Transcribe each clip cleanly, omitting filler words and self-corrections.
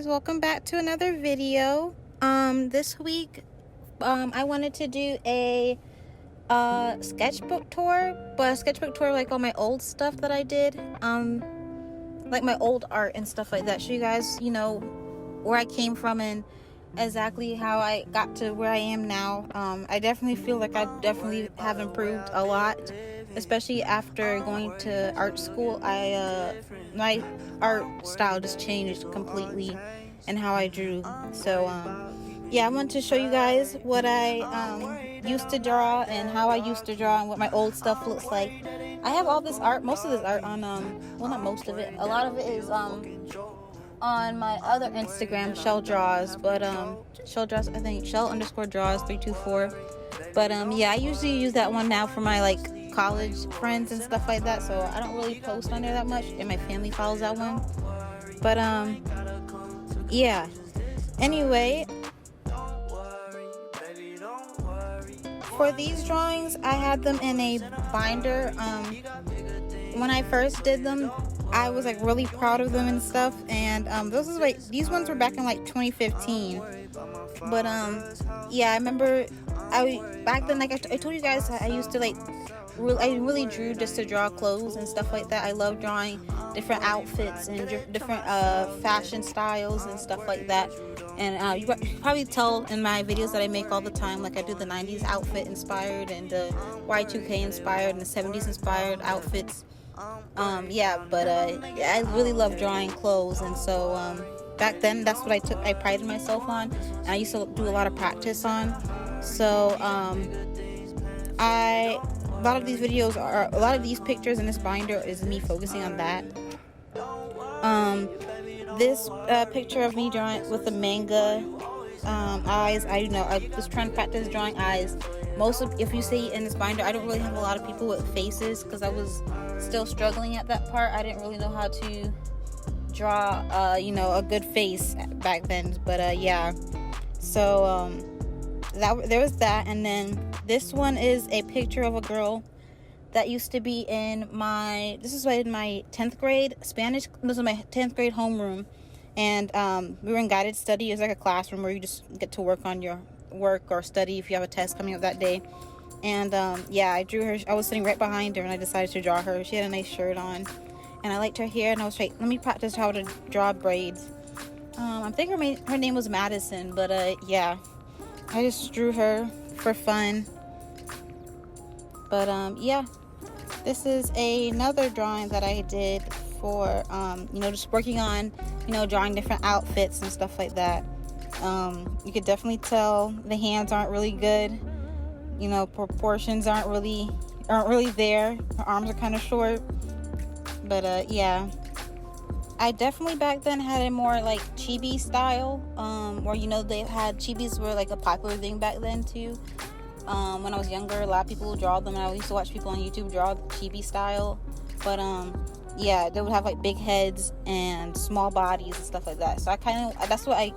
welcome back to another video. This week I wanted to do a sketchbook tour, but a sketchbook tour like all my old stuff that I did, like my old art and stuff like that. Show you guys, you know, where I came from and exactly how I got to where I am now. I definitely feel like I definitely have improved a lot, especially after going to art school. My art style just changed completely and how I drew. So yeah, I wanted to show you guys what I used to draw and how I used to draw and what my old stuff looks like. I have all this art, most of this art on well, not most of it, a lot of it is on my other Instagram, Shell Draws, but Shell Draws, I think Shell_Draws 324. But yeah, I usually use that one now for my like college friends and stuff like that, so I don't really post on there that much, and my family follows that one. But yeah, anyway, for these drawings I had them in a binder. When I first did them, I was like really proud of them and stuff, and these ones were back in like 2015. But yeah, I remember back then, like I told you guys, I used to I really drew just to draw clothes and stuff like that. I love drawing different outfits and different fashion styles and stuff like that. And you probably tell in my videos that I make all the time, like I do the 90s outfit inspired and the Y2K inspired and the 70s inspired outfits. Yeah, but I really love drawing clothes, and so back then that's what I prided myself on, and I used to do a lot of practice on. So a lot of these videos are, a lot of these pictures in this binder is me focusing on that. This picture of me drawing with the manga eyes, I was trying to practice drawing eyes. If you see in this binder, I don't really have a lot of people with faces because I was still struggling at that part. I didn't really know how to draw a good face back then. But yeah, so there was that. And then this one is a picture of a girl that used to be in my 10th grade Spanish. This was my 10th grade homeroom, and we were in guided study. It was like a classroom where you just get to work on your work or study if you have a test coming up that day. And yeah, I drew her. I was sitting right behind her and I decided to draw her. She had a nice shirt on and I liked her hair, and I was like, let me practice how to draw braids. I think her name was Madison, but yeah, I just drew her for fun. But yeah, this is another drawing that I did for just working on drawing different outfits and stuff like that. You could definitely tell the hands aren't really good. Proportions aren't really there. Her arms are kind of short. But yeah, I definitely back then had a more like chibi style, where they had chibis were like a popular thing back then too. When I was younger, a lot of people would draw them, and I used to watch people on YouTube draw the chibi style. But yeah, they would have like big heads and small bodies and stuff like that. So that's what I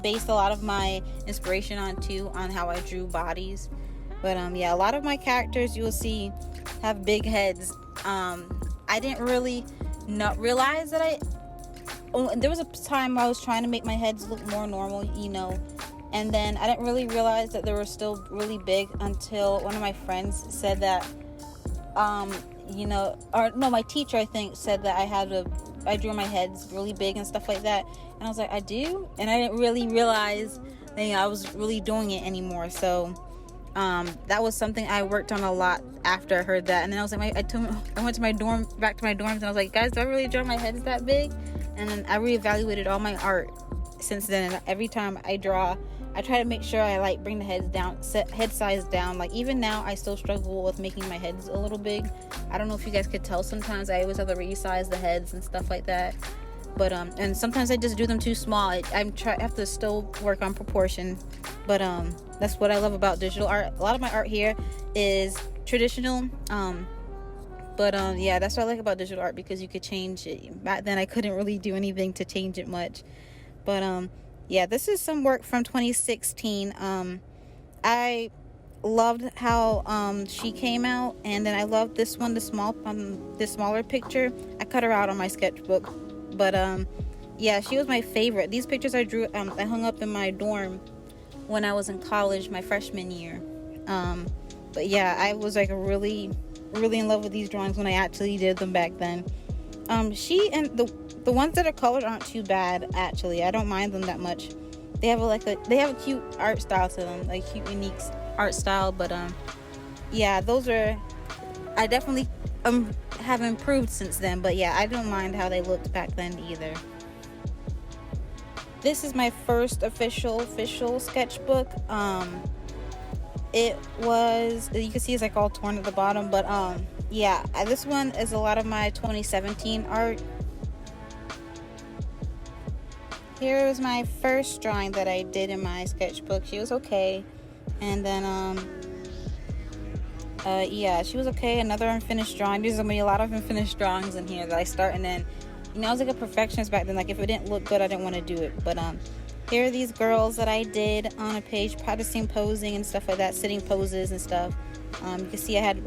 based a lot of my inspiration on too, on how I drew bodies. But yeah, a lot of my characters you will see have big heads. I didn't really not realize that there was a time I was trying to make my heads look more normal, and then I didn't really realize that they were still really big until one of my friends said that my teacher, I think, said that I drew my heads really big and stuff like that. And I was like, I do? And I didn't really realize that I was really doing it anymore. So that was something I worked on a lot after I heard that. And then I was like, I went to my dorm, back to my dorms, and I was like, guys, do I really draw my heads that big? And then I reevaluated all my art since then. And every time I draw, I try to make sure I like bring the head size down. Like even now, I still struggle with making my heads a little big. I don't know if you guys could tell. Sometimes I always have to resize the heads and stuff like that. But and sometimes I just do them too small. I have to still work on proportion. But that's what I love about digital art. A lot of my art here is traditional. But yeah, that's what I like about digital art, because you could change it. Back then I couldn't really do anything to change it much. But yeah, this is some work from 2016. I loved how she came out, and then I loved this one, this smaller picture. I cut her out on my sketchbook. But yeah, she was my favorite. These pictures I drew, I hung up in my dorm when I was in college, my freshman year. But yeah, I was like really in love with these drawings when I actually did them back then. She and the ones that are colored aren't too bad, actually. I don't mind them that much. They have a cute art style to them, like cute, unique art style. But yeah, those are, I definitely have improved since then. But yeah, I don't mind how they looked back then either. This is my first official sketchbook. It was, you can see it's like all torn at the bottom, but yeah, this one is a lot of my 2017 art. Here is my first drawing that I did in my sketchbook. She was okay. And then yeah, she was okay. Another unfinished drawing. There's gonna be a lot of unfinished drawings in here that I start, and then, you know, I was like a perfectionist back then. Like, if it didn't look good, I didn't want to do it. But here are these girls that I did on a page, practicing posing and stuff like that, sitting poses and stuff. You can see I had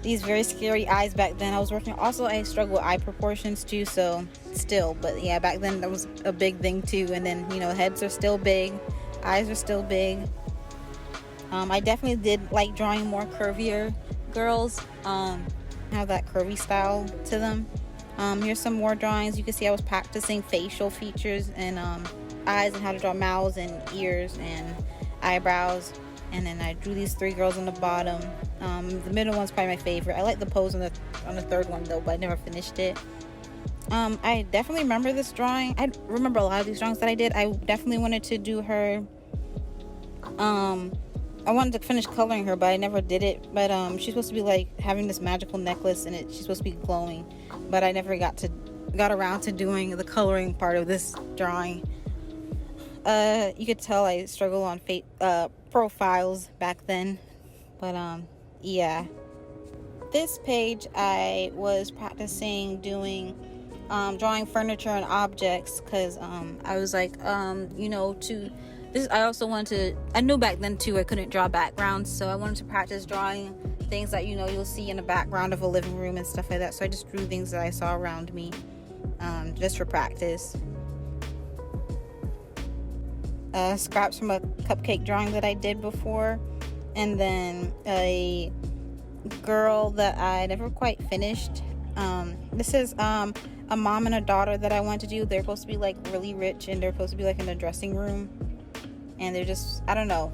these very scary eyes back then. I was working, also I struggle with eye proportions too, so still, but yeah, back then that was a big thing too. And then, you know, heads are still big, eyes are still big. I definitely did like drawing more curvier girls, have that curvy style to them. Here's some more drawings. You can see I was practicing facial features and eyes, and how to draw mouths and ears and eyebrows. And then I drew these three girls on the bottom. The middle one's probably my favorite. I like the pose on the third one though, but I never finished it. I definitely remember this drawing. I remember a lot of these drawings that I did. I definitely wanted to do her. I wanted to finish coloring her, but I never did it. But she's supposed to be like having this magical necklace, and she's supposed to be glowing. But I never got around to doing the coloring part of this drawing. You could tell I struggle on profiles back then. But yeah, this page I was practicing doing drawing furniture and objects, because I was like, you know, I also wanted to, I knew back then too I couldn't draw backgrounds, so I wanted to practice drawing things that, you know, you'll see in the background of a living room and stuff like that. So I just drew things that I saw around me, just for practice. Scraps from a cupcake drawing that I did before, and then a girl that I never quite finished. This is a mom and a daughter that I wanted to do. They're supposed to be like really rich, and they're supposed to be like in a dressing room, and they're just, I don't know.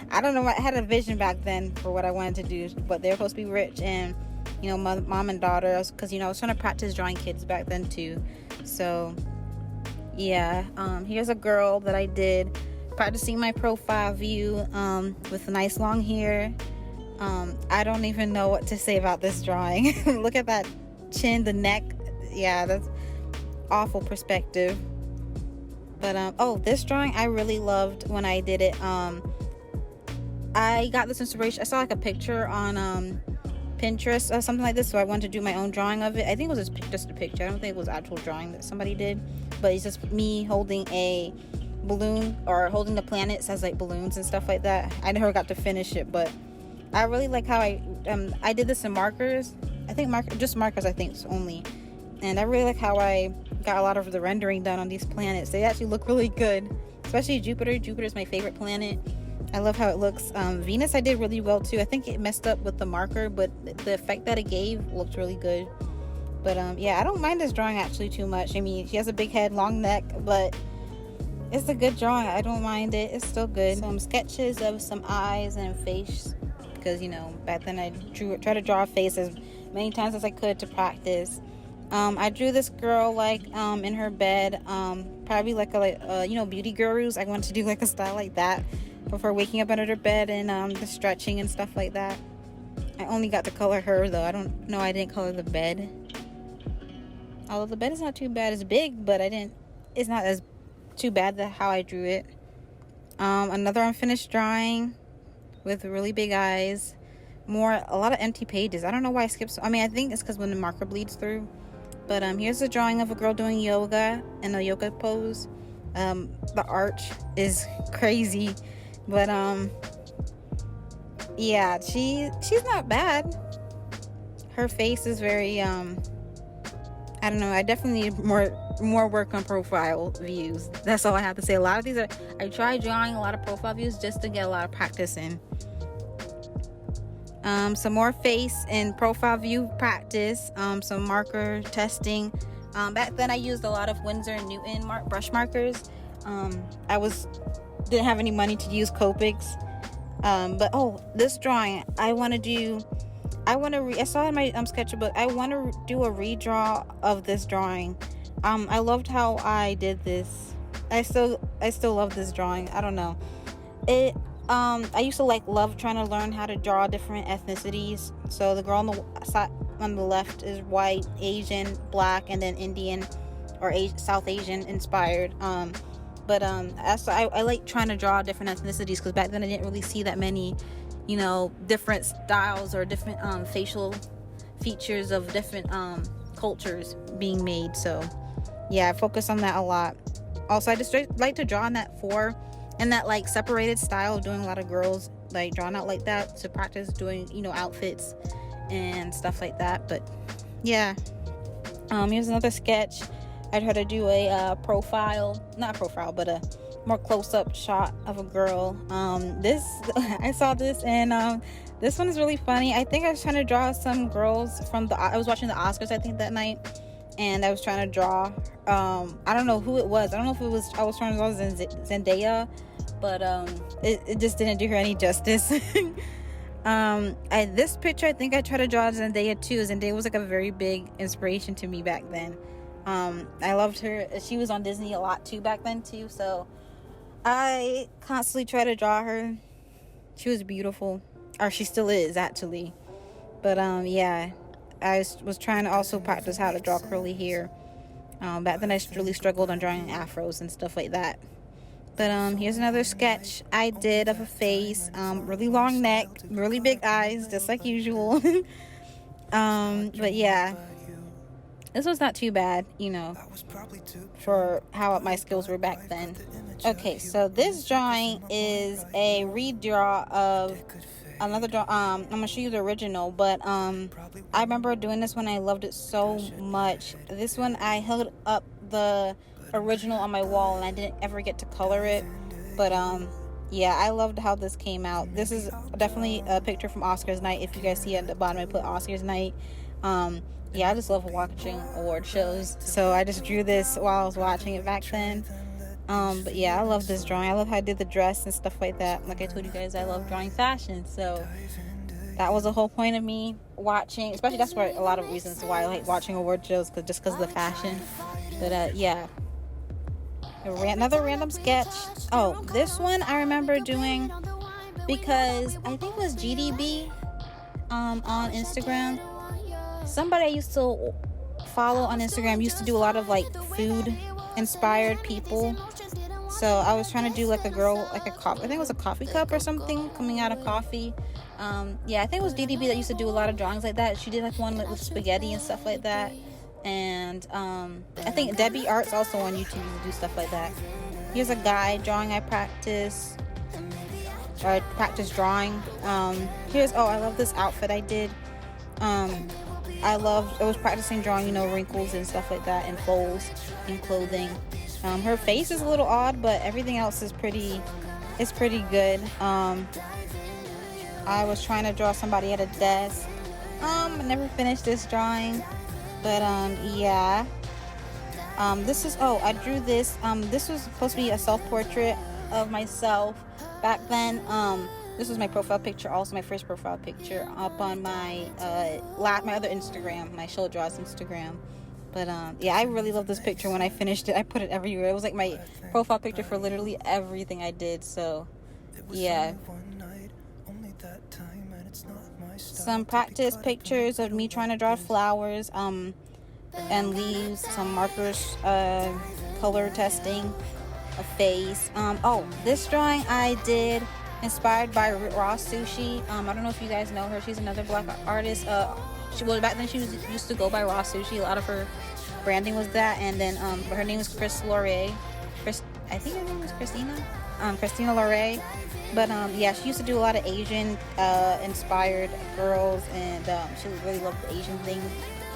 I don't know, I had a vision back then for what I wanted to do, but they're supposed to be rich, and, you know, mom and daughter, because, you know, I was trying to practice drawing kids back then too. So yeah, here's a girl that I did practicing my profile view, with nice long hair. I don't even know what to say about this drawing. Look at that chin, the neck. Yeah, that's awful perspective. But oh, this drawing I really loved when I did it. I got this inspiration, I saw like a picture on Pinterest or something like this, so I wanted to do my own drawing of it. I think it was just a picture. I don't think it was actual drawing that somebody did, but it's just me holding a balloon, or holding the planets as like balloons and stuff like that. I never got to finish it, but I really like how I did this in markers. I think just markers, I think, only. And I really like how I got a lot of the rendering done on these planets. They actually look really good, especially Jupiter. Jupiter is my favorite planet. I love how it looks. Venus I did really well too. I think it messed up with the marker, but the effect that it gave looked really good. But yeah, I don't mind this drawing actually too much. I mean, she has a big head, long neck, but it's a good drawing. I don't mind it. It's still good. Some sketches of some eyes and face, because, you know, back then I tried to draw a face as many times as I could to practice. I drew this girl like in her bed, probably like a you know, beauty gurus. I wanted to do like a style like that before waking up under her bed, and the stretching and stuff like that. I only got to color her though. I don't know, I didn't color the bed. Although the bed is not too bad. It's big, but it's not as too bad how I drew it. Another unfinished drawing with really big eyes. A lot of empty pages. I don't know why I skipped. I mean, I think it's because when the marker bleeds through. But here's a drawing of a girl doing yoga in a yoga pose. The arch is crazy, but yeah, she's not bad. Her face is very I don't know, I definitely need more more work on profile views. That's all I have to say. A lot of these are, I tried drawing a lot of profile views just to get a lot of practice in. Some more face and profile view practice. Some marker testing. Back then I used a lot of Winsor and Newton brush markers. Didn't have any money to use Copics. But this drawing I saw in my sketchbook. I want to do a redraw of this drawing. I loved how I did this. I still love this drawing. I don't know. I used to love trying to learn how to draw different ethnicities. So the girl on the side on the left is white, Asian, black, and then Indian or South Asian inspired. I like trying to draw different ethnicities because back then I didn't really see that many, different styles or different facial features of different cultures being made. So yeah, I focus on that a lot. Also, I just like to draw in that separated style of doing a lot of girls drawn out like that to practice doing outfits and stuff like that. But yeah, here's another sketch. I try to do a not profile but a more close-up shot of a girl. I saw this and this one is really funny. I think I was trying to draw some girls I was watching the Oscars I think that night, and I was trying to draw I don't know who it was. I don't know if I was trying to draw Zendaya, but it just didn't do her any justice. This picture I think I tried to draw Zendaya too. Zendaya was a very big inspiration to me back then. I loved her. She was on Disney a lot too back then too, so I constantly try to draw her. She was beautiful, or she still is actually. But yeah, I was trying to also practice how to draw curly hair. Back then I really struggled on drawing afros and stuff like that. But here's another sketch I did of a face. Really long neck, really big eyes, just like usual. But yeah, this was not too bad, for how my skills were back then. Okay, so this drawing is a redraw of another draw. I'm gonna show you the original, but I remember doing this one. I loved it so much. This one I held up the original on my wall and I didn't ever get to color it, but yeah, I loved how this came out. This is definitely a picture from Oscars night. If you guys see at the bottom I put Oscars night. Yeah, I just love watching award shows, so I just drew this while I was watching it back then. But yeah, I love this drawing. I love how I did the dress and stuff like that. Like I told you guys, I love drawing fashion, so that was the whole point of me watching, especially that's why a lot of reasons why I like watching award shows, because of the fashion. But yeah, another random sketch. This one I remember doing because I think it was GDB on Instagram. Somebody I used to follow on Instagram used to do a lot of food inspired people. So I was trying to do a girl, a coffee, I think it was a coffee cup or something coming out of coffee. Yeah, I think it was DDB that used to do a lot of drawings like that. She did one with spaghetti and stuff like that. And I think Debbie Art's also on YouTube used to do stuff like that. Here's a guy drawing I practice drawing. I love this outfit I did. I was practicing drawing, wrinkles and stuff like that and folds in clothing. Her face is a little odd, but everything else is pretty good. I was trying to draw somebody at a desk. I never finished this drawing, but yeah. I drew this. This was supposed to be a self-portrait of myself back then. This was my profile picture, also my first profile picture up on my other Instagram, my Show Draws Instagram. But yeah, I really love this picture. When I finished it, I put it everywhere. It was my profile picture for literally everything I did. So yeah. Some practice pictures of me trying to draw flowers and leaves, some markers, color testing, a face. This drawing I did inspired by Raw Sushi. I don't know if you guys know her. She's another black artist. Back then she used to go by Raw Sushi. A lot of her branding was that, and then her name was Chris Laurier. I think her name was Christina Laurier. But yeah, she used to do a lot of Asian inspired girls, and she really loved the Asian thing.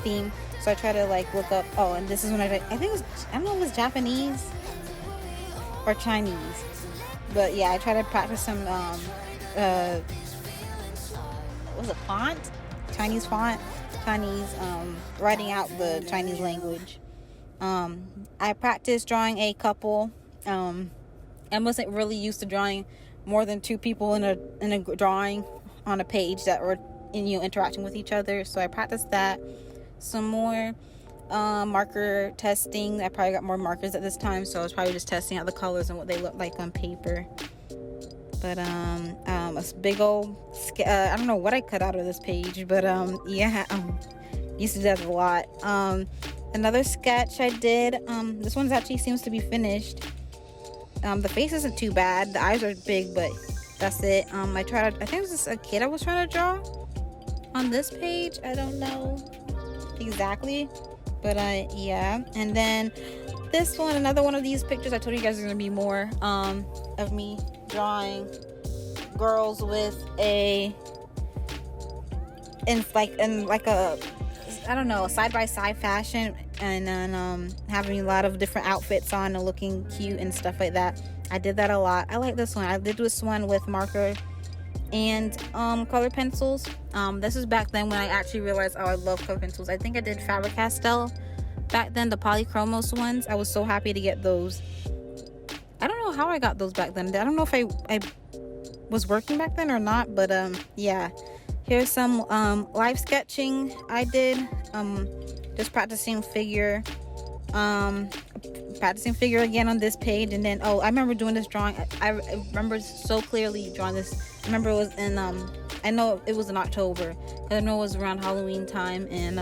theme. So I try to like look up. Oh, and this is when I think it was, I don't know if it was Japanese or Chinese, but yeah, I try to practice some what was it, font? Chinese font, Chinese writing out the Chinese language. I practiced drawing a couple. I wasn't really used to drawing more than 2 people in a drawing on a page that were interacting with each other. So I practiced that some more. Marker testing. I probably got more markers at this time, so I was probably just testing out the colors and what they look like on paper. But a big old I don't know what I cut out of this page, but yeah, used to do that a lot. Another sketch I did. This one actually seems to be finished. The face isn't too bad. The eyes are big, but that's it. I think it was just a kid I was trying to draw on this page. I don't know exactly, but yeah. And then this one, another one of these pictures. I told you guys there's gonna be more of me drawing girls with in a I don't know, side-by-side fashion, and then having a lot of different outfits on and looking cute and stuff like that. I did that a lot. I like this one. I did this one with marker and color pencils. This is back then when I actually realized, oh, I love color pencils. I think I did Faber-Castell back then, the polychromos ones. I was so happy to get those. I don't know how I got those back then. I don't know if I was working back then or not, but yeah. Here's some live sketching I did. Just practicing figure again on this page. And then I remember doing this drawing. I remember so clearly drawing this. I remember it was in I know it was in October, because I know it was around Halloween time. And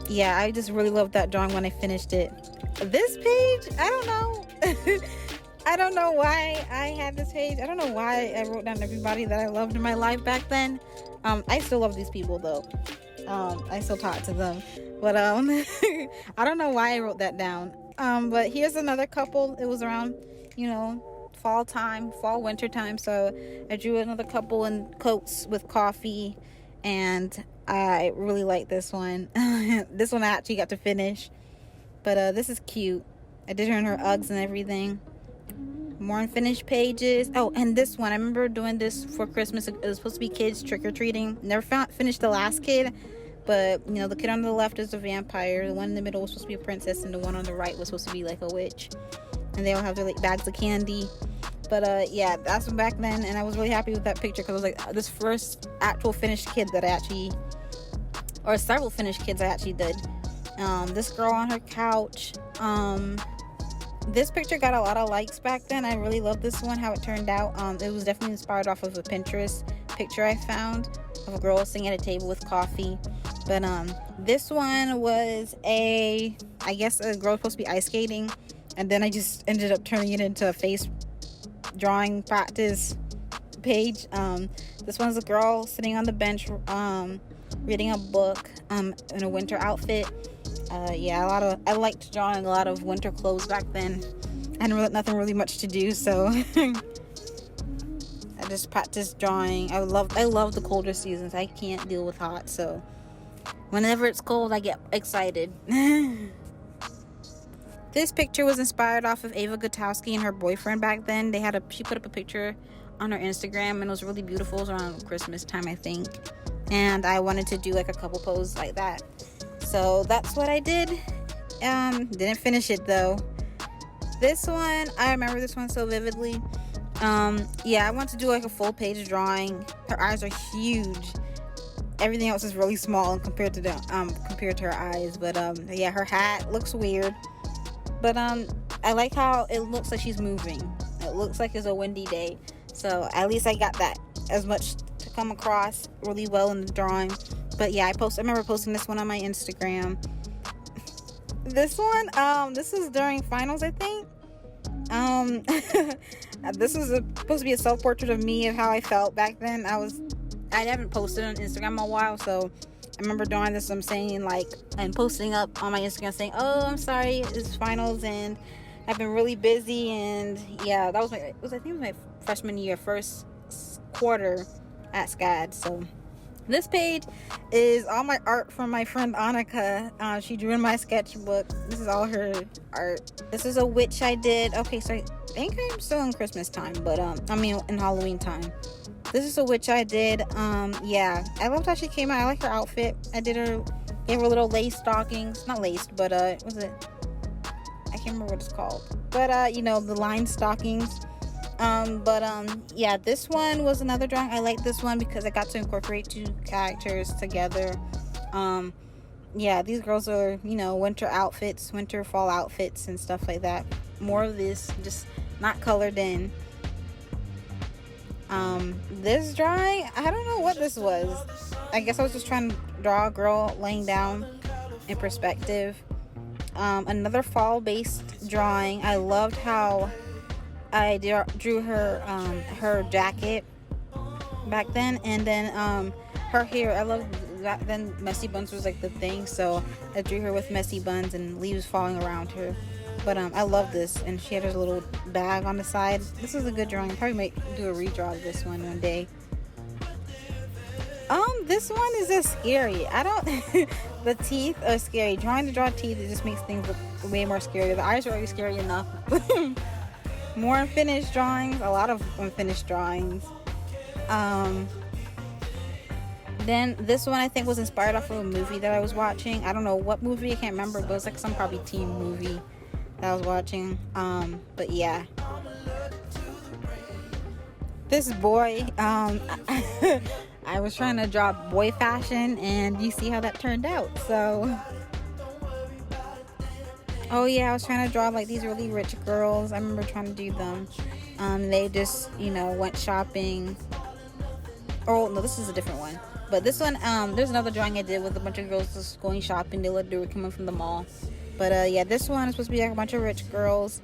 yeah, I just really loved that drawing when I finished it. This page, I don't know. I don't know why I had this page. I don't know why I wrote down everybody that I loved in my life back then. I still love these people though. I still talk to them, but I don't know why I wrote that down. But here's another couple. It was around, fall winter time, so I drew another couple in coats with coffee, and I really like this one. This one I actually got to finish, but this is cute. I did her in her Uggs and everything. More unfinished pages. Oh, and this one, I remember doing this for Christmas. It was supposed to be kids trick-or-treating. Never finished the last kid, but the kid on the left is a vampire, the one in the middle was supposed to be a princess, and the one on the right was supposed to be like a witch, and they all have their like bags of candy. But yeah, that's from back then, and I was really happy with that picture, because I was like, this first actual finished kid that I actually, or several finished kids I actually did. This girl on her couch. This picture got a lot of likes back then. I really love this one, how it turned out. It was definitely inspired off of a Pinterest picture I found of a girl sitting at a table with coffee. But this one was I guess a girl supposed to be ice skating, and then I just ended up turning it into a face drawing practice page. This one's a girl sitting on the bench reading a book in a winter outfit. Yeah, I liked drawing a lot of winter clothes back then. I had nothing really much to do, so I just practiced drawing. I love the colder seasons. I can't deal with hot, so whenever it's cold, I get excited. This picture was inspired off of Ava Gutowski and her boyfriend back then. She put up a picture on her Instagram, and it was really beautiful. It was around Christmas time, I think, and I wanted to do like a couple poses like that. So that's what I did. Didn't finish it though. This one, I remember this one so vividly. Yeah, I want to do like a full page drawing. Her eyes are huge. Everything else is really small compared to her eyes. But yeah, her hat looks weird. But I like how it looks like she's moving. It looks like it's a windy day. So at least I got that as much to come across really well in the drawing. But yeah, I remember posting this one on my Instagram. This one, this is during finals, I think. This is supposed to be a self-portrait of me, of how I felt back then. I haven't posted on Instagram in a while, so I remember doing this. I'm saying and posting up on my Instagram saying, "Oh, I'm sorry, it's finals, and I've been really busy." And yeah, that was I think it was my freshman year, first quarter at SCAD. So This page is all my art from my friend Annika. She drew in my sketchbook. This is all her art. This is a witch I did. Okay, so I think I'm still in Christmas time, but I mean in Halloween time. This is a witch I did. Yeah, I loved how she came out. I like her outfit. I did her, gave her little lace stockings. Not laced, but what was it? I can't remember what it's called. But you know, the lined stockings. Yeah, this one was another drawing. I like this one because I got to incorporate two characters together. Yeah, these girls are, you know, winter fall outfits and stuff like that. More of this, just not colored in. This drawing, I don't know what this was. I guess I was just trying to draw a girl laying down in perspective. Another fall based drawing. I loved how I drew her her jacket back then, and then her hair. I loved that. Then messy buns was like the thing, so I drew her with messy buns and leaves falling around her. But I love this, and she had her little bag on the side. This is a good drawing. Probably might do a redraw of this one day. This one is just scary. I don't the teeth are scary. Trying to draw teeth, it just makes things look way more scary. The eyes are already scary enough. More unfinished drawings, a lot of unfinished drawings. Then this one I think was inspired off of a movie that I was watching. I don't know what movie, I can't remember, but it was like some probably teen movie that I was watching. But yeah, this boy, I was trying to draw boy fashion, and you see how that turned out. So oh yeah, I was trying to draw like these really rich girls. I remember trying to do them. They just, you know, went shopping. Oh no, this is a different one. But this one, there's another drawing I did with a bunch of girls just going shopping. They looked, they were coming from the mall. But yeah, this one is supposed to be like a bunch of rich girls.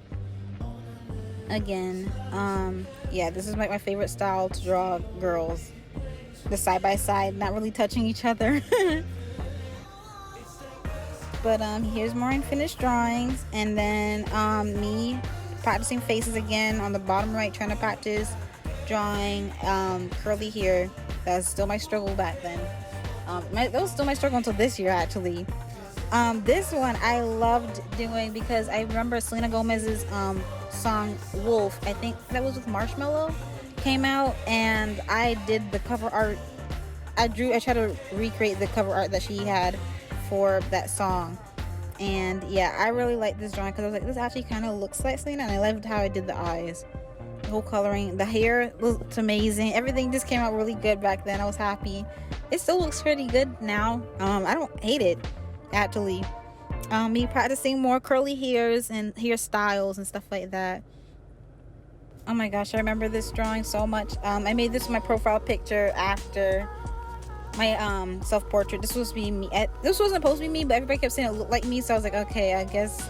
Again, yeah, this is like my favorite style to draw girls. The side by side, not really touching each other. But here's more unfinished drawings, and then me practicing faces again on the bottom right, trying to practice drawing curly hair. That's still my struggle back then. That was still my struggle until this year, actually. This one I loved doing because I remember Selena Gomez's song Wolf, I think that was with Marshmello, came out, and I did the cover art. I tried to recreate the cover art that she had for that song. And yeah, I really like this drawing because I was like, this actually kind of looks like Selena, and I loved how I did the eyes, the whole coloring, the hair looked amazing. Everything just came out really good back then. I was happy. It still looks pretty good now. I don't hate it, actually. Me practicing more curly hairs and hairstyles and stuff like that. Oh my gosh, I remember this drawing so much. I made this my profile picture after my self-portrait. This was supposed to be me. This wasn't supposed to be me, but everybody kept saying it looked like me, so I was like, okay, I guess.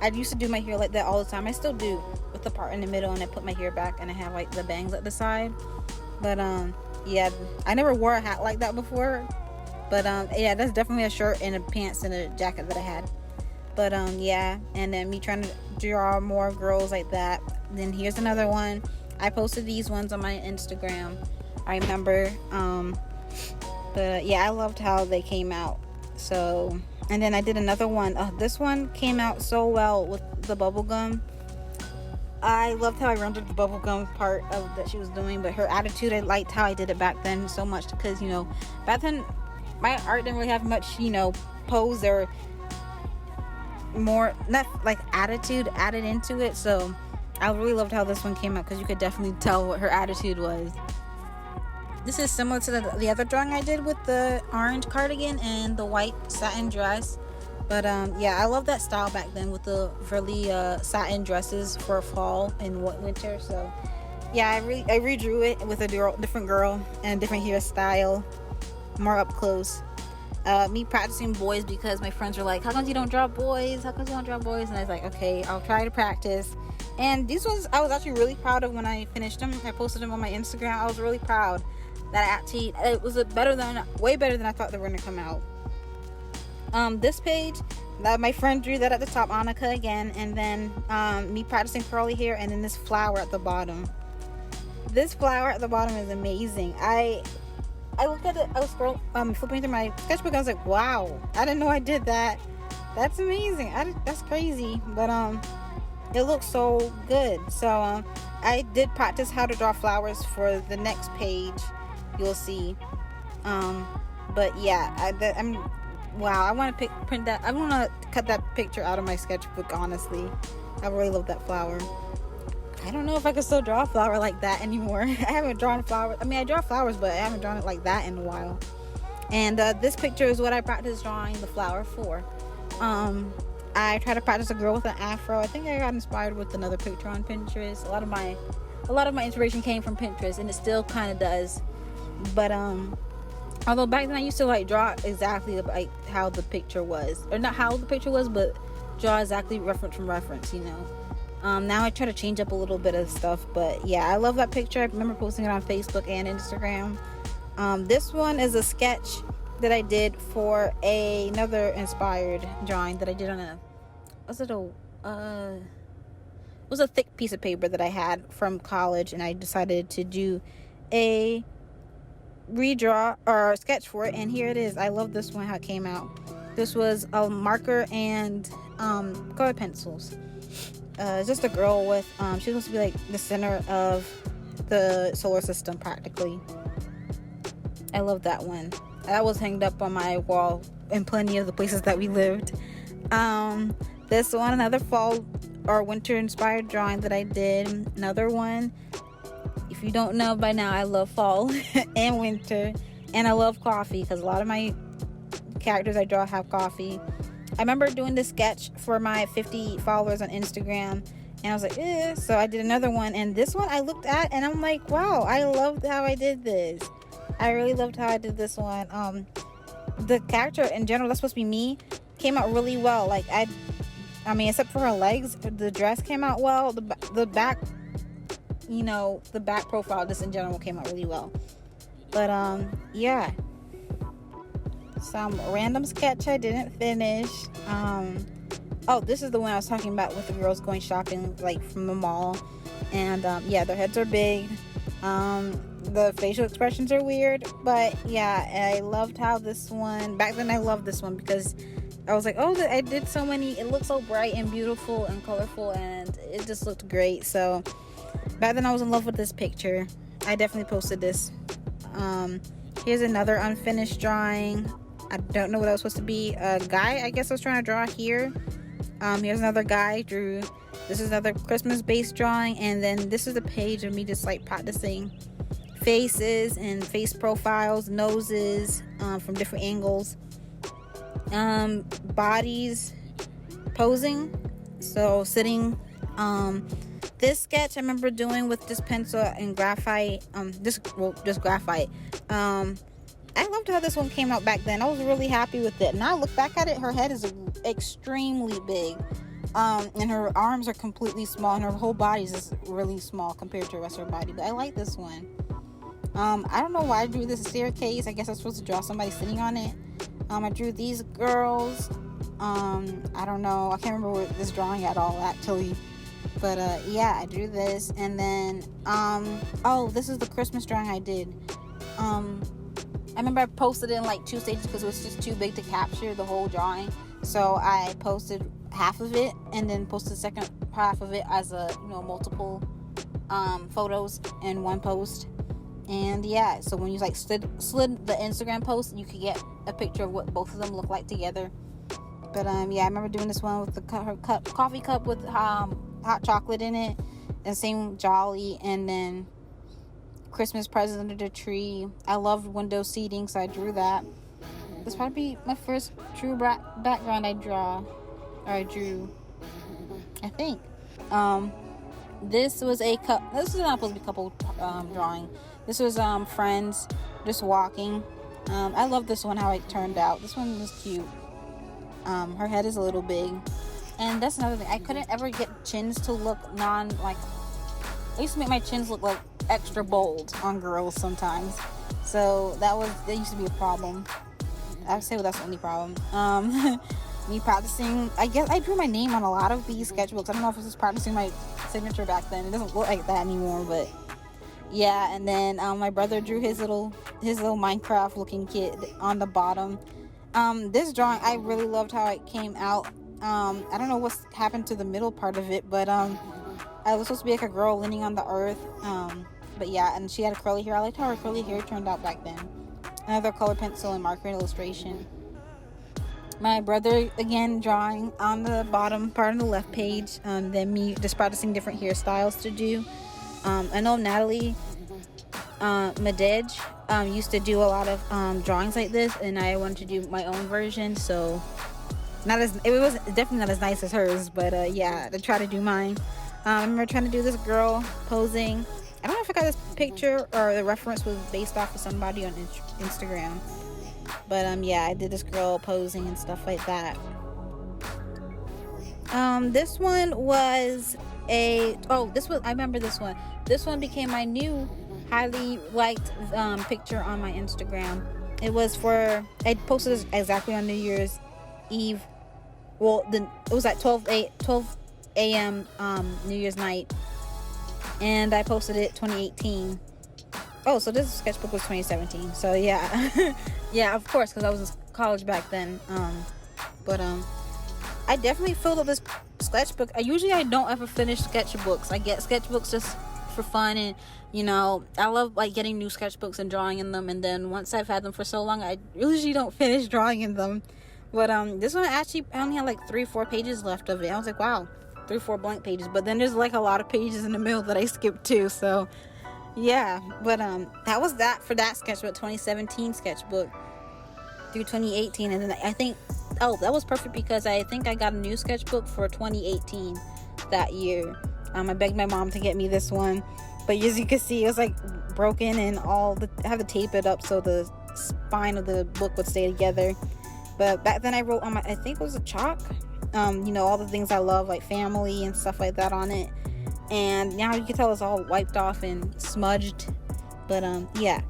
I used to do my hair like that all the time. I still do, with the part in the middle, and I put my hair back, and I have like the bangs at the side. But yeah, I never wore a hat like that before. But yeah, that's definitely a shirt and a pants and a jacket that I had. But yeah, and then me trying to draw more girls like that. Then here's another one. I posted these ones on my Instagram, I remember. But yeah, I loved how they came out. So, and then I did another one. This one came out so well with the bubblegum. I loved how I rendered the bubblegum part of that she was doing, but her attitude, I liked how I did it back then so much, because, you know, back then my art didn't really have much, you know, pose or more, not like attitude added into it. So I really loved how this one came out, because you could definitely tell what her attitude was. This is similar to the other drawing I did with the orange cardigan and the white satin dress. But yeah, I love that style back then with the frilly satin dresses for fall and winter. So yeah, I redrew it with a different girl and different hairstyle, more up close. Me practicing boys, because my friends were like, how come you don't draw boys? How come you don't draw boys? And I was like, okay, I'll try to practice. And these ones I was actually really proud of when I finished them. I posted them on my Instagram. I was really proud that actually it was way better than I thought they were going to come out. This page that my friend drew that at the top, Annika again, and then me practicing curly hair, and then this flower at the bottom. This flower at the bottom is amazing. I I looked at it, I was flipping through my sketchbook, I was like, wow, I didn't know I did that. That's amazing. That's crazy. But it looks so good. So I did practice how to draw flowers for the next page. You'll see. But yeah, wow, I want to print that. I want to cut that picture out of my sketchbook, honestly. I really love that flower. I don't know if I can still draw a flower like that anymore. I haven't drawn flowers. I mean, I draw flowers, but I haven't drawn it like that in a while. And this picture is what I practiced drawing the flower for. I try to practice a girl with an afro. I think I got inspired with another picture on Pinterest. A lot of my inspiration came from Pinterest, and it still kind of does. But although back then I used to like draw exactly like how the picture was, or not how the picture was, but draw exactly reference from reference, you know. Now I try to change up a little bit of stuff, but yeah, I love that picture. I remember posting it on Facebook and Instagram. This one is a sketch that I did for another inspired drawing that I did on it was a thick piece of paper that I had from college, and I decided to do a redraw or sketch for it, and here it is. I love this one, how it came out. This was a marker and color pencils. It's just a girl with she's supposed to be like the center of the solar system practically. I love that one. That was hanged up on my wall in plenty of the places that we lived. This one, another fall or winter inspired drawing that I did. Another one. If you don't know by now, I love fall and winter, and I love coffee because a lot of my characters I draw have coffee. I remember doing this sketch for my 50 followers on Instagram, and I was like, eh. So I did another one, and this one I looked at and I'm like, wow, I loved how I did this. I really loved how I did this one. The character in general, that's supposed to be me, came out really well. Like I mean, except for her legs, the dress came out well. The back, you know, the back profile just in general came out really well. But yeah, some random sketch I didn't finish. Oh, this is the one I was talking about with the girls going shopping like from the mall, and yeah, their heads are big. The facial expressions are weird, but yeah, I loved how this one, back then I loved this one because I was like, oh, I did so many, it looked so bright and beautiful and colorful, and it just looked great. So back then I was in love with this picture. I definitely posted this. Here's another unfinished drawing. I don't know what that was supposed to be. A guy, I guess I was trying to draw here. Here's another guy I drew. This is another Christmas based drawing, and then this is a page of me just like practicing faces and face profiles, noses from different angles, bodies, posing, so sitting. This sketch I remember doing with this pencil and graphite, just graphite. I loved how this one came out back then. I was really happy with it. Now I look back at it, her head is extremely big, and her arms are completely small, and her whole body is just really small compared to the rest of her body. But I like this one. I don't know why I drew this staircase. I guess I was supposed to draw somebody sitting on it. I drew these girls. I don't know. I can't remember this drawing at all, actually. But yeah, I drew this. And then oh, this is the Christmas drawing I did. I remember I posted it in like 2 stages because it was just too big to capture the whole drawing. So I posted half of it and then posted the second half of it as a, you know, multiple photos in one post. And yeah, so when you like slid the Instagram post, you could get a picture of what both of them look like together. But yeah, I remember doing this one with her coffee cup with hot chocolate in it, and same jolly, and then Christmas present under the tree. I loved window seating, so I drew that. This probably be my first true background I drew, I think. This was a this is not supposed to be couple drawing. This was friends just walking. I love this one, how it turned out. This one was cute. Her head is a little big, and that's another thing. I couldn't ever get chins to look I used to make my chins look like extra bold on girls sometimes, so that used to be a problem. I would say that's the only problem. Me practicing, I guess I drew my name on a lot of these sketchbooks. I don't know if it's just practicing my signature back then. It doesn't look like that anymore, but Yeah, and then my brother drew his little Minecraft looking kid on the bottom. This drawing, I really loved how it came out. I don't know what's happened to the middle part of it, but I was supposed to be like a girl leaning on the earth. But yeah, and she had curly hair. I liked how her curly hair turned out back then. Another color pencil and marker illustration. My brother again drawing on the bottom part of the left page. Then me just practicing different hairstyles to do. I know Natalie Madej used to do a lot of drawings like this, and I wanted to do my own version. So it was definitely not as nice as hers, but yeah, to try to do mine. I remember trying to do this girl posing. I don't know if I got this picture or the reference was based off of somebody on Instagram. But yeah, I did this girl posing and stuff like that. This one was I remember this one. This one became my new highly liked picture on my Instagram. It was I posted this exactly on New Year's Eve. Well, it was at 12 a.m. New Year's night, and I posted it 2018. Oh, so this sketchbook was 2017. So yeah, yeah, of course, because I was in college back then. But I definitely filled up this sketchbook. I don't ever finish sketchbooks. I get sketchbooks just for fun, and I love like getting new sketchbooks and drawing in them. And then once I've had them for so long, I usually don't finish drawing in them. But this one actually, I only had like 3-4 pages left of it. I was like, wow, 3-4 blank pages. But then there's like a lot of pages in the middle that I skipped too. So yeah, but that was that for that sketchbook, 2017 sketchbook through 2018. And then I think, that was perfect because I think I got a new sketchbook for 2018 that year. I begged my mom to get me this one, but as you can see, it was like broken, and I had to tape it up so the spine of the book would stay together. But back then I wrote on I think it was a chalk, all the things I love, like family and stuff like that on it. And now you can tell it's all wiped off and smudged. But yeah.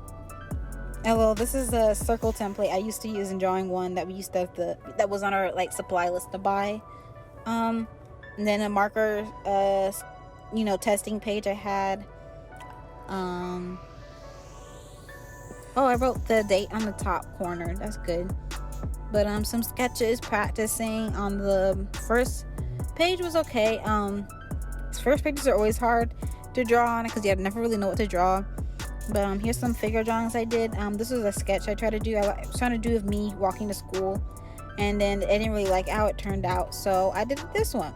Hello, this is a circle template I used to use in drawing one that we used to have that was on our like supply list to buy. And then a marker testing page I had. I wrote the date on the top corner. That's good. But some sketches practicing on the first page was okay. First pages are always hard to draw on because you never really know what to draw. But here's some figure drawings I did. This was a sketch I tried to do. I was trying to do of me walking to school, and then I didn't really like how it turned out, so I did this one.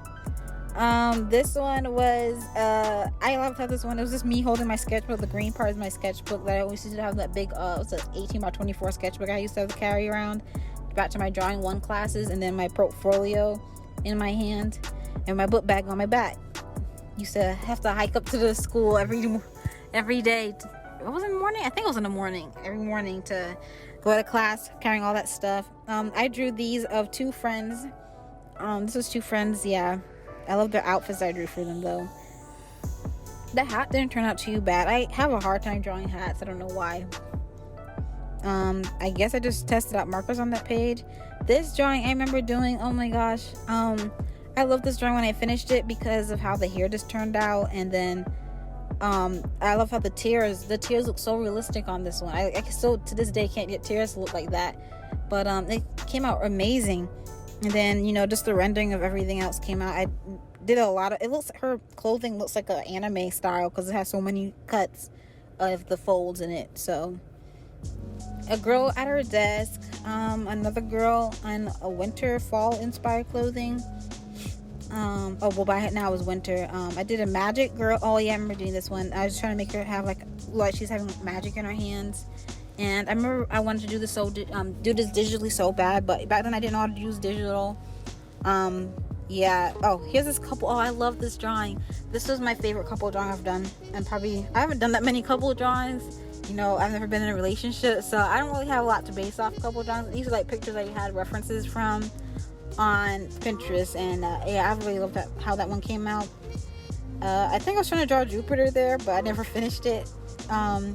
This one was I loved how this one, it was just me holding my sketchbook. The green part is my sketchbook that I always used to have, that big it was an 18x24 sketchbook I used to have to carry around back to my drawing 1 classes, and then my portfolio in my hand and my book bag on my back. Used to have to hike up to the school every day. It was in the morning. I think it was in the morning. Every morning to go to class, carrying all that stuff. I drew these of 2 friends. This was 2 friends. Yeah, I love their outfits I drew for them though. The hat didn't turn out too bad. I have a hard time drawing hats. I don't know why. I guess I just tested out markers on that page. This drawing I remember doing. Oh my gosh. I love this drawing when I finished it because of how the hair just turned out, and then I love how the tears look so realistic on this one. I still to this day can't get tears to look like that, but it came out amazing. And then just the rendering of everything else came out. I did a lot of her clothing looks like an anime style because it has so many cuts of the folds in it. So a girl at her desk, another girl on a winter fall inspired clothing. By now it was winter. I did a magic girl. Oh yeah, I remember doing this one. I was trying to make her have like she's having magic in her hands. And I remember I wanted to do this digitally so bad, but back then I didn't know how to use digital. Yeah. Oh, here's this couple. Oh, I love this drawing. This was my favorite couple drawing I've done, and probably I haven't done that many couple drawings. I've never been in a relationship, so I don't really have a lot to base off couple drawings. These are like pictures I had references from on Pinterest, and yeah, I really loved how that one came out. I think I was trying to draw Jupiter there, but I never finished it.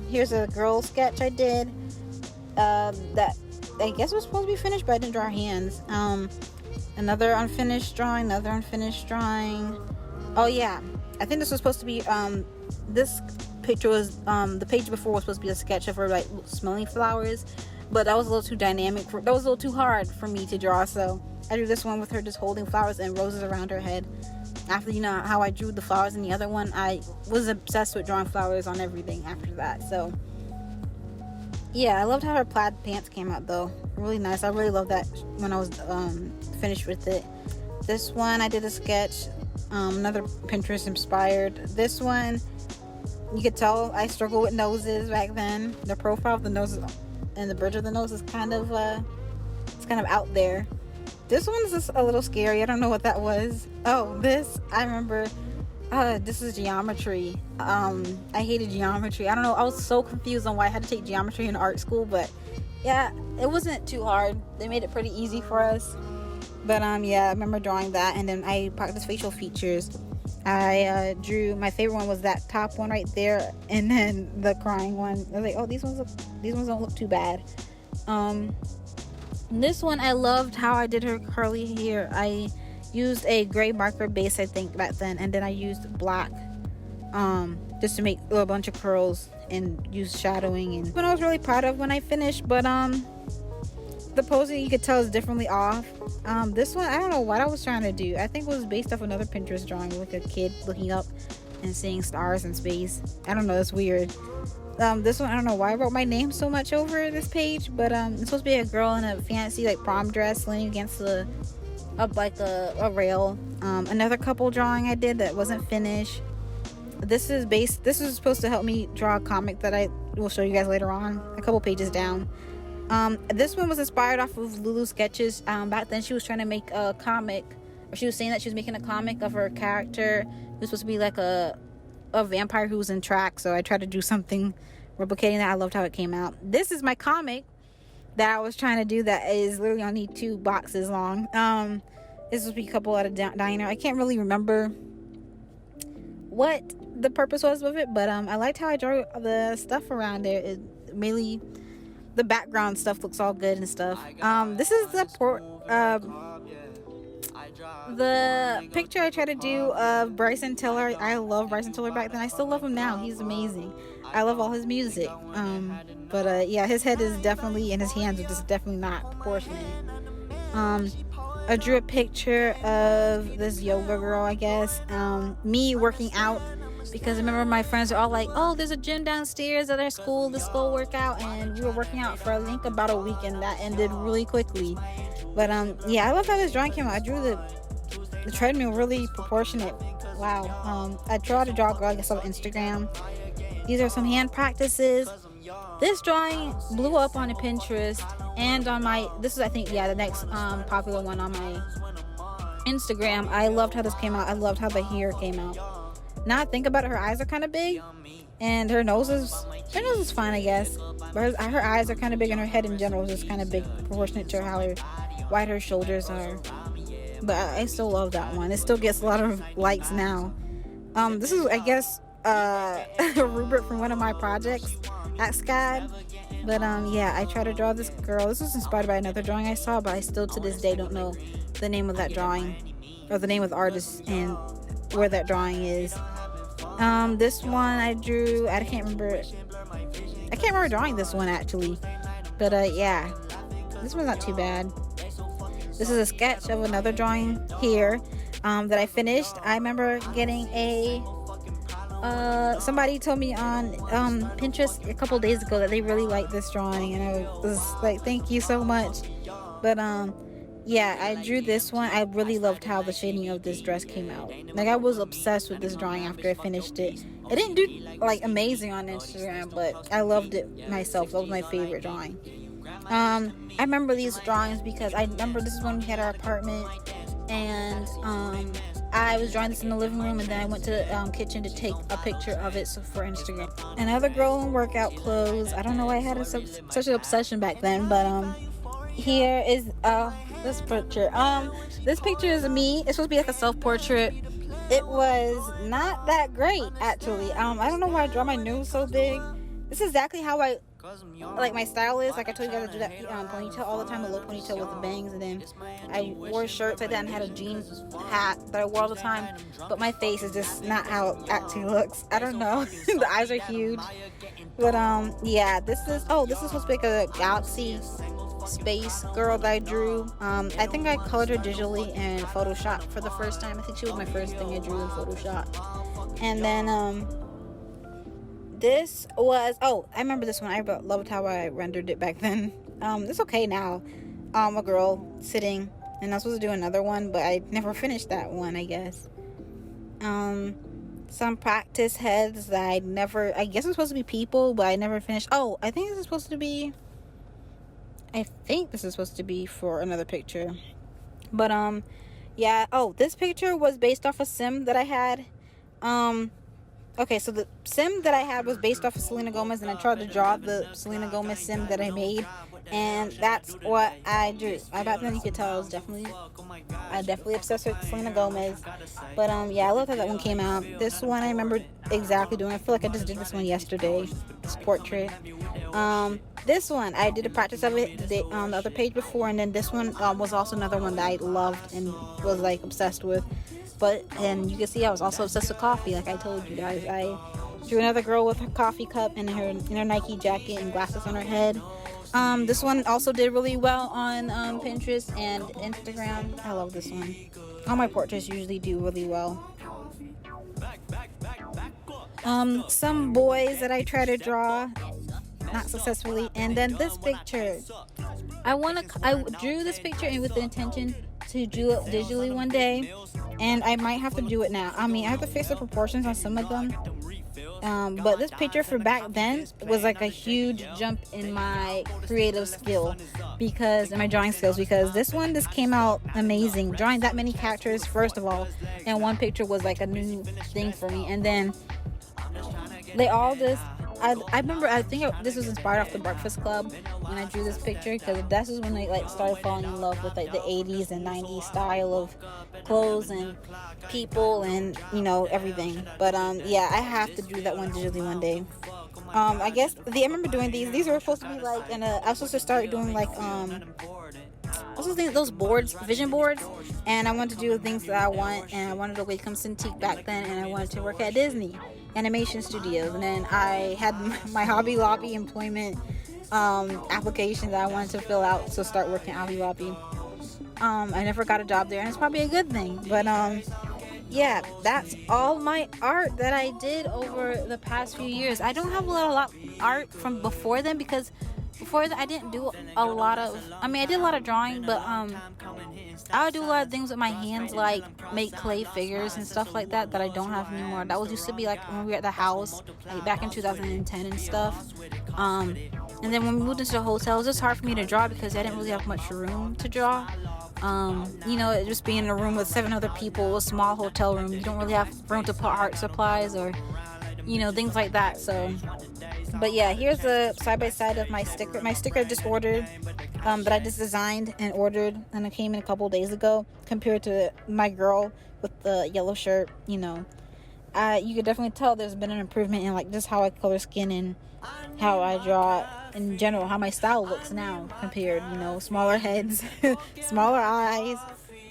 Here's a girl sketch I did that I guess was supposed to be finished, but I didn't draw her hands. Another unfinished drawing. Oh yeah, I think this was supposed to be this picture was the page before was supposed to be a sketch of her like smelling flowers, but that was a little too dynamic. That was a little too hard for me to draw, so I drew this one with her just holding flowers and roses around her head. After, you know, how I drew the flowers in the other one, I was obsessed with drawing flowers on everything after that. So yeah, I loved how her plaid pants came out though. Really nice. I really loved that when I was finished with it. This one I did a sketch, another Pinterest inspired. This one, you could tell I struggled with noses back then. The profile of the nose and the bridge of the nose is kind of it's kind of out there. This one's just a little scary. I don't know what that was. Oh, this, I remember, this is geometry. I hated geometry. I don't know, I was so confused on why I had to take geometry in art school, but yeah, it wasn't too hard. They made it pretty easy for us. But yeah, I remember drawing that, and then I practiced facial features. I drew, my favorite one was that top one right there, and then the crying one. I was like, oh, these ones don't look too bad. This one, I loved how I did her curly hair. I used a gray marker base, I think, back then, and then I used black just to make a bunch of curls and use shadowing. And one I was really proud of when I finished, but the posing, you could tell, is differently off. This one, I don't know what I was trying to do. I think it was based off another Pinterest drawing, like a kid looking up and seeing stars in space. I don't know, it's weird. This one, I don't know why I wrote my name so much over this page, but it's supposed to be a girl in a fancy like prom dress leaning against a rail. Another couple drawing I did that wasn't finished. This is supposed to help me draw a comic that I will show you guys later on, a couple pages down. This one was inspired off of Lulu's sketches. Back then she was trying to make a comic, or she was saying that she was making a comic of her character who's supposed to be like a vampire who was in track, so I tried to do something replicating that. I loved how it came out. This is my comic that I was trying to do that is literally only 2 boxes long. This was a couple at a diner. I can't really remember what the purpose was with it, but I liked how I drew the stuff around there. It mainly, the background stuff looks all good and stuff. This is the picture I tried to do of Bryson Tiller. I love Bryson Tiller back then. I still love him now. He's amazing. I love all his music. But yeah, his head is definitely, and his hands are just definitely not proportionate. I drew a picture of this yoga girl, I guess. Me working out, because I remember my friends are all like, oh, there's a gym downstairs at our school, the school workout, and we were working out for I think about a week, and that ended really quickly. But yeah, I love how this drawing came out. I drew the treadmill really proportionate. Wow. I tried to draw a girl, I guess, on Instagram. These are some hand practices. This drawing blew up on a Pinterest and on my, this is, I think, yeah, the next popular one on my Instagram. I loved how this came out. I loved how the hair came out. Now I think about it, her eyes are kind of big, and her nose is fine, I guess. But her eyes are kind of big, and her head in general is just kind of big, proportionate to how wide her shoulders are. But I still love that one. It still gets a lot of likes now. This is, I guess, a rubric from one of my projects at SCAD. But yeah, I tried to draw this girl. This was inspired by another drawing I saw, but I still to this day don't know the name of that drawing, or the name of the artist and where that drawing is. This one I drew, I can't remember drawing this one actually, but yeah, this one's not too bad. This is a sketch of another drawing here that I finished. I remember getting a somebody told me on Pinterest a couple days ago that they really liked this drawing, and I was like, thank you so much. But yeah, I drew this one. I really loved how the shading of this dress came out. Like, I was obsessed with this drawing after I finished it. It didn't do like amazing on Instagram, but I loved it myself. That was my favorite drawing. I remember these drawings because I remember this is when we had our apartment, and I was drawing this in the living room, and then I went to the kitchen to take a picture of it for Instagram. Another girl in workout clothes. I don't know why I had such an obsession back then, but here is this picture. This picture is me. It's supposed to be like a self-portrait. It was not that great, actually. I don't know why I draw my nose so big. This is exactly how I like my style is, like I told you guys, I do that ponytail all the time, a low ponytail with the bangs, and then I wore shirts like that and had a jean hat that I wore all the time. But my face is just not how it actually looks. I don't know. The eyes are huge. But yeah, this is supposed to be like a galaxy space girl that I drew. I think I colored her digitally in Photoshop for the first time. I think she was my first thing I drew in Photoshop. And then this was, I remember this one. I loved how I rendered it back then. It's okay now. A girl sitting, and I was supposed to do another one, but I never finished that one, I guess. Some practice heads that I guess it's supposed to be people, but I never finished. I think this is supposed to be for another picture. But yeah. This picture was based off a sim that I had. Okay, so the sim that I had was based off of Selena Gomez, and I tried to draw the Selena Gomez sim that I made, and that's what I drew. Back then you could tell I definitely obsessed with Selena Gomez. But yeah, I love how that one came out. This one I remember exactly doing. I feel like I just did this one yesterday. This portrait. This one I did a practice of it on the other page before, and then this one was also another one that I loved and was like obsessed with. And you can see I was also obsessed with coffee, like I told you guys. I drew another girl with her coffee cup and her Nike jacket and glasses on her head. This one also did really well on Pinterest and Instagram. I love this one. All my portraits usually do really well. Some boys that I try to draw, not successfully. And then this picture, I drew this picture and with the intention to do it digitally one day, and I might have to do it now. I mean, I have to fix the proportions on some of them. But this picture for back then was like a huge jump in my creative skill, in my drawing skills, because this came out amazing. Drawing that many characters, first of all, and one picture was like a new thing for me. And then they all just, I remember, I think this was inspired off the Breakfast Club when I drew this picture, because this is when I like started falling in love with like the 80s and 90s style of clothes and people and everything. But yeah, I have to do that one digitally one day. I guess I remember doing these were supposed to be like, and I was supposed to start doing like also those boards, vision boards, and I wanted to do the things that I want, and I wanted to become Cintiq back then, and I wanted to work at Disney Animation Studios, and then I had my Hobby Lobby employment application that I wanted to fill out to start working at Hobby Lobby. I never got a job there, and it's probably a good thing. But yeah, that's all my art that I did over the past few years. I don't have a lot of art from before then, because before that I didn't do a lot of, I did a lot of drawing, but I would do a lot of things with my hands, like make clay figures and stuff like that I don't have anymore. That was used to be like when we were at the house, like back in 2010 and stuff. And then when we moved into the hotel, it was just hard for me to draw because I didn't really have much room to draw. Just being in a room with 7 other people, a small hotel room, you don't really have room to put art supplies or things like that. So, but yeah, here's the side-by-side of my sticker. My sticker I just ordered, that I just designed and ordered, and it came in a couple days ago, compared to my girl with the yellow shirt. You could definitely tell there's been an improvement in like just how I color skin and how I draw in general, how my style looks now compared, smaller heads, smaller eyes.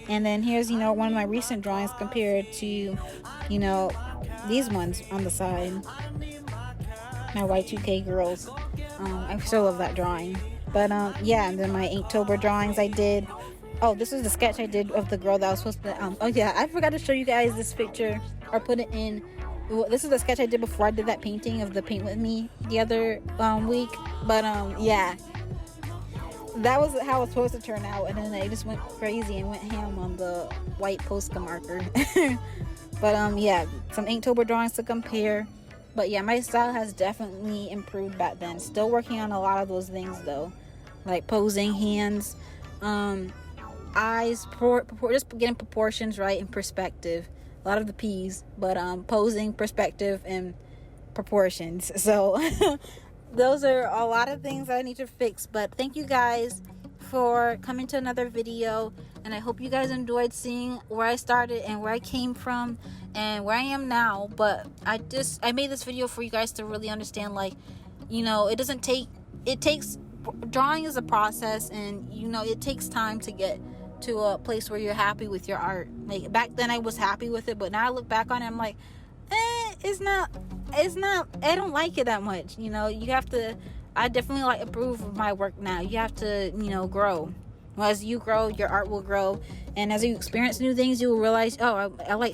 And then here's, one of my recent drawings compared to, these ones on the side. My Y2K girls. I still love that drawing. But yeah, and then my Inktober drawings I did. This is the sketch I did of the girl that I was supposed to, I forgot to show you guys this picture or put it in. This is the sketch I did before I did that painting of the Paint With Me the other week. But yeah, that was how it was supposed to turn out, and then I just went crazy and went ham on the white Posca marker. But yeah, some Inktober drawings to compare. But yeah, my style has definitely improved back then. Still working on a lot of those things though, like posing, hands, eyes, just getting proportions right and perspective. A lot of the P's, but posing, perspective, and proportions. So those are a lot of things that I need to fix. But thank you guys for coming to another video, and I hope you guys enjoyed seeing where I started and where I came from and where I am now. But I made this video for you guys to really understand, like, it doesn't take it takes, drawing is a process, and you know, it takes time to get to a place where you're happy with your art. Like back then I was happy with it, but now I look back on it, I'm like, it's not, I don't like it that much. You know, you have to, I definitely like approve of my work now. You have to, you know, grow. Well, as you grow, your art will grow, and as you experience new things, you will realize, oh, I like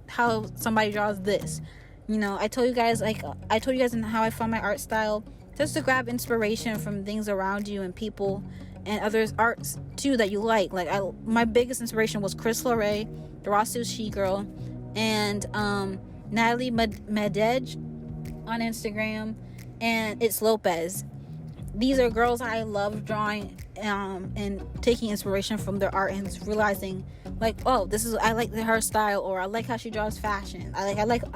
how somebody draws this. You know, I told you guys how I found my art style, just to grab inspiration from things around you and people and others' arts too that you like. Like my biggest inspiration was Chris Loray, the Raw Sushi Girl, and Natalie Medej on Instagram, and It's Lopez. These are girls I love drawing and taking inspiration from their art and realizing, like, oh, I like her style, or I like how she draws fashion. I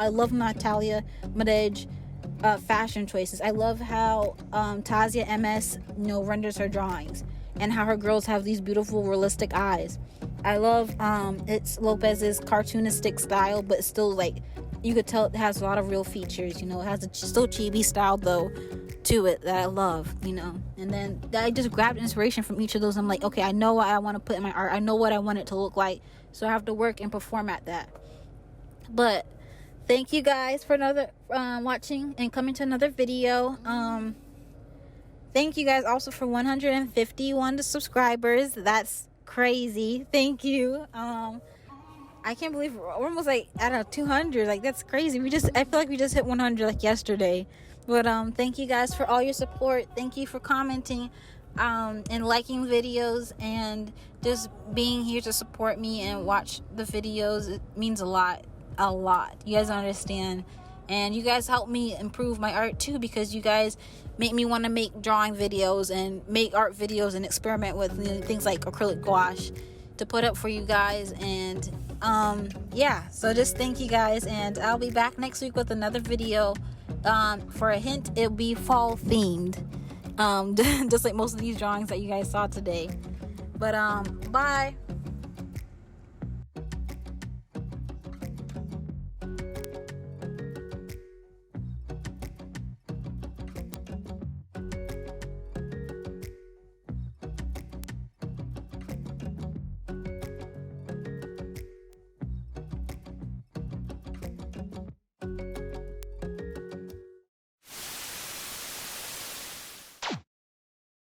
love Natalia Medej fashion choices. I love how Tazia MS, you know, renders her drawings, and how her girls have these beautiful realistic eyes. I love It's Lopez's cartoonistic style, but still, like, you could tell it has a lot of real features. You know, it has a still chibi style though to it that I love, you know. And then I just grabbed inspiration from each of those. I'm like, okay, I know what I want to put in my art. I know what I want it to look like, so I have to work and perform at that. But thank you guys for another watching and coming to another video. Thank you guys also for 151 subscribers. That's crazy. Thank you. I can't believe we're almost like at 200. Like, that's crazy. I feel like we just hit 100 like yesterday. But thank you guys for all your support. Thank you for commenting and liking videos, and just being here to support me and watch the videos. It means a lot. You guys don't understand. And you guys help me improve my art too, because you guys make me want to make drawing videos and make art videos and experiment with, you know, things like acrylic gouache to put up for you guys. And yeah, so just thank you guys, and I'll be back next week with another video. For a hint, it'll be fall themed, just like most of these drawings that you guys saw today. But bye.